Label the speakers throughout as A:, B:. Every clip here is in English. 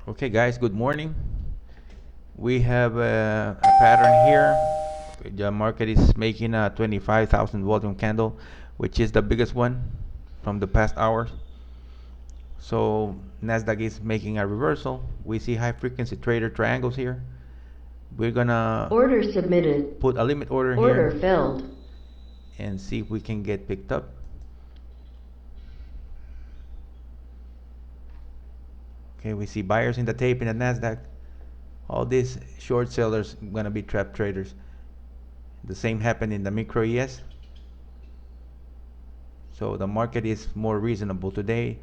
A: Okay, guys, good morning. We have a pattern here. The market is making a 25,000 volume candle, which is the biggest one from the past hours. So Nasdaq is making a reversal. We see high frequency trader triangles here. We're gonna
B: Order submitted.
A: put a limit order
B: Order
A: here
B: filled.
A: and see if we can get picked up. Okay, we see buyers in the tape in the Nasdaq. All these short sellers gonna be trap traders. The same happened in the micro ES. So the market is more reasonable today.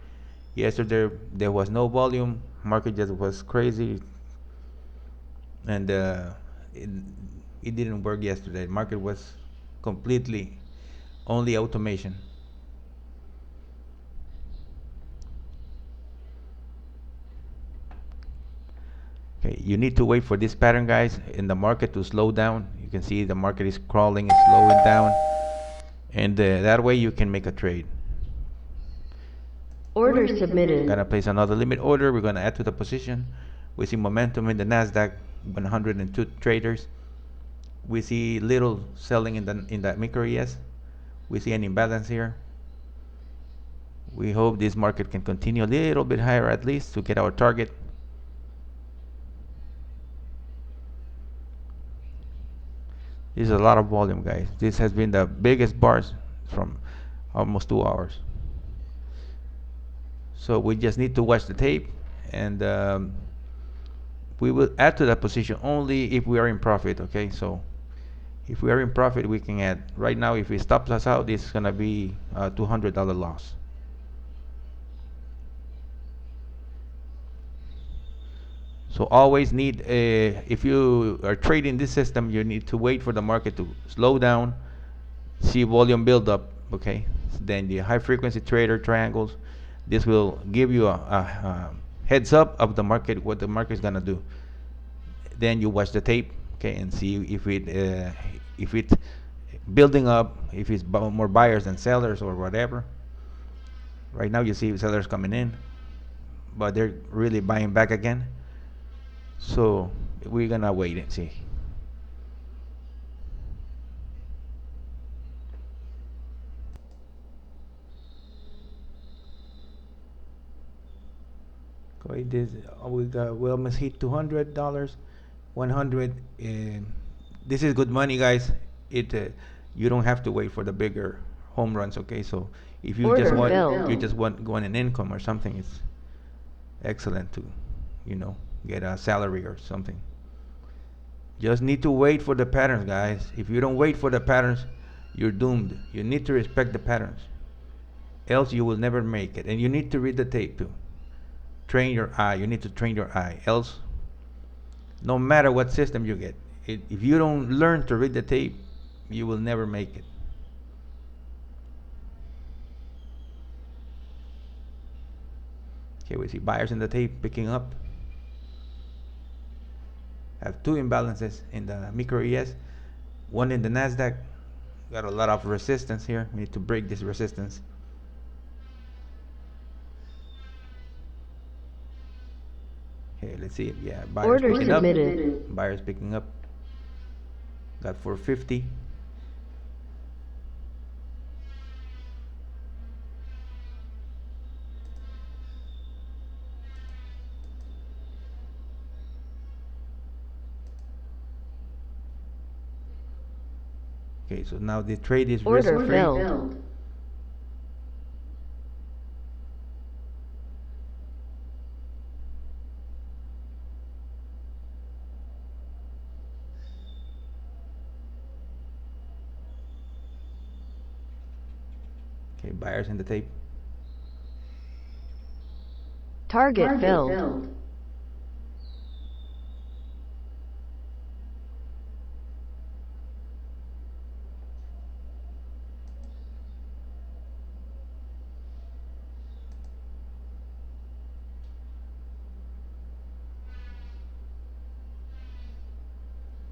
A: Yesterday there was no volume. Market just was crazy, and it, it didn't work yesterday. Market was completely only automation. Okay, you need to wait for this pattern, guys, in the market to slow down. You can see the market is crawling and slowing down, and that way you can make a trade.
B: Order submitted.
A: Gonna place another limit order. We're gonna add to the position. We see momentum in the Nasdaq, 102 traders. We see little selling in the micro ES. We see an imbalance here. We hope this market can continue a little bit higher at least to get our target. This is a lot of volume, guys. This has been the biggest bars from almost 2 hours. So we just need to watch the tape, and we will add to that position only if we are in profit. Okay, so if we are in profit, we can add. Right now, if it stops us out, this is gonna be a $200 loss. So always need, if you are trading this system, you need to wait for the market to slow down, see volume build up. Okay, then the high frequency trader triangles. This will give you a heads up of the market, what the market is gonna do. Then you watch the tape, okay, and see if it building up, if it's more buyers than sellers or whatever. Right now you see sellers coming in, but they're really buying back again. So we're gonna wait and see. Okay, we almost hit $200, 100. This is good money, guys. It You don't have to wait for the bigger home runs. Okay, so if you
B: Order
A: just want
B: filled.
A: you just want an income or something, it's excellent to, get a salary or something. Just need to wait for the patterns, guys. If you don't wait for the patterns, you're doomed. You need to respect the patterns, else you will never make it. And you need to read the tape too. Train your eye. You need to train your eye. Else, no matter what system you get, if you don't learn to read the tape, you will never make it. Okay, we see buyers in the tape picking up. Have two imbalances in the micro ES, one in the Nasdaq. Got a lot of resistance here. We need to break this resistance. Okay, let's see. Yeah, buyers
B: Order
A: picking
B: submitted.
A: up. Buyers picking up. Got 450. Okay, so now the trade is
B: Order
A: risk free.
B: filled.
A: Okay, buyers in the tape.
B: Target filled.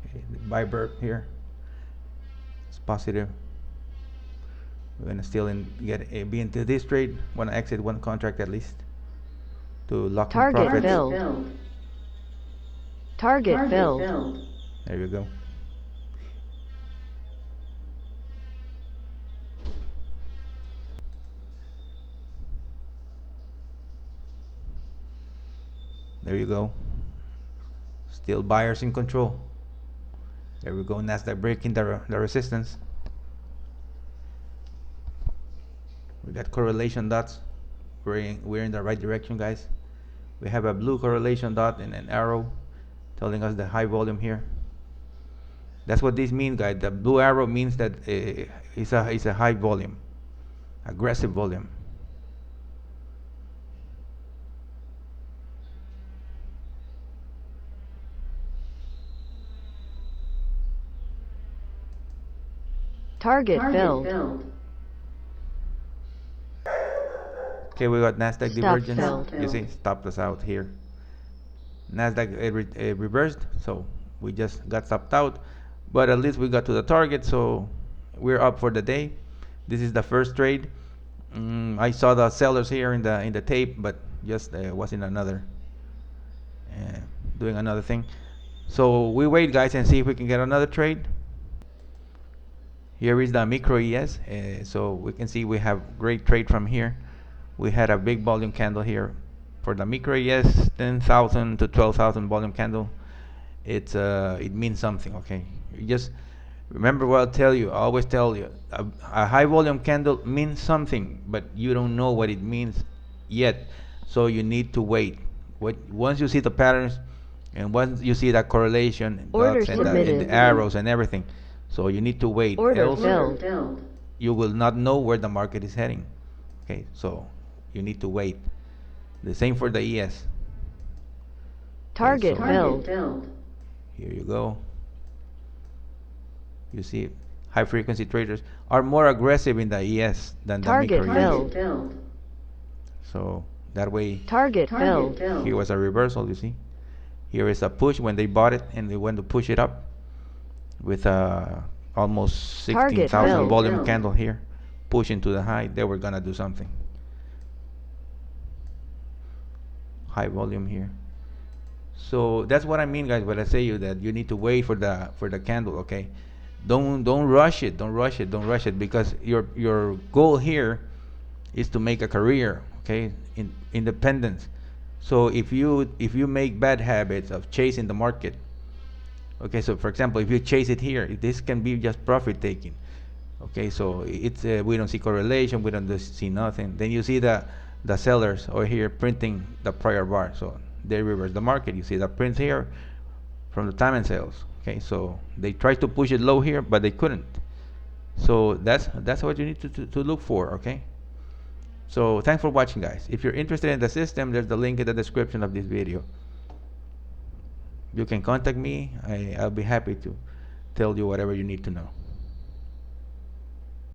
A: Okay, the buy burp here. It's positive. We're gonna still be into this trade. Wanna exit one contract at least to lock in
B: Target
A: profits.
B: filled. Target filled.
A: There you go. There you go. Still buyers in control. There we go. Nasdaq breaking the resistance. We got correlation dots. We're in the right direction, guys. We have a blue correlation dot and an arrow telling us the high volume here. That's what this means, guys. The blue arrow means that it's a high volume, aggressive volume.
B: Target filled.
A: Okay, we got Nasdaq
B: Stop
A: divergence.
B: filled.
A: You see, stopped us out here. Nasdaq reversed, so we just got stopped out. But at least we got to the target, so we're up for the day. This is the first trade. I saw the sellers here in the tape, but just was in another doing another thing. So we wait, guys, and see if we can get another trade. Here is the micro ES. So we can see we have great trade from here. We had a big volume candle here for the micro ES, 10,000 to 12,000 volume candle. It means something, okay? You just remember what I always tell you, a high volume candle means something, but you don't know what it means yet. So you need to wait. Once you see the patterns, and once you see that correlation
B: Order
A: dots and the arrows and everything, so you need to wait.
B: Order
A: Else
B: filled.
A: you will not know where the market is heading. Okay, so you need to wait. The same for the ES.
B: Target
A: so
B: filled.
A: Here you go. You see, high frequency traders are more aggressive in the ES than the
B: Target
A: micro ES.
B: filled.
A: So that way,
B: Target filled.
A: here was a reversal. You see, here is a push when they bought it, and they went to push it up with almost 16,000 volume candle here, pushing to the high. They were gonna do something. High volume here. So that's what I mean, guys, when I say you that you need to wait for the candle, okay? Don't rush it. Don't rush it. Don't rush it, because your goal here is to make a career, okay? Independence. So if you make bad habits of chasing the market, okay, so for example, if you chase it here, this can be just profit taking. Okay, so it's we don't see correlation, we don't see nothing. Then you see the sellers over here printing the prior bar, so they reverse the market. You see the prints here from the time and sales. Okay, so they tried to push it low here, but they couldn't. So that's what you need to look for. Okay. So thanks for watching, guys. If you're interested in the system, there's the link in the description of this video. You can contact me. I'll be happy to tell you whatever you need to know.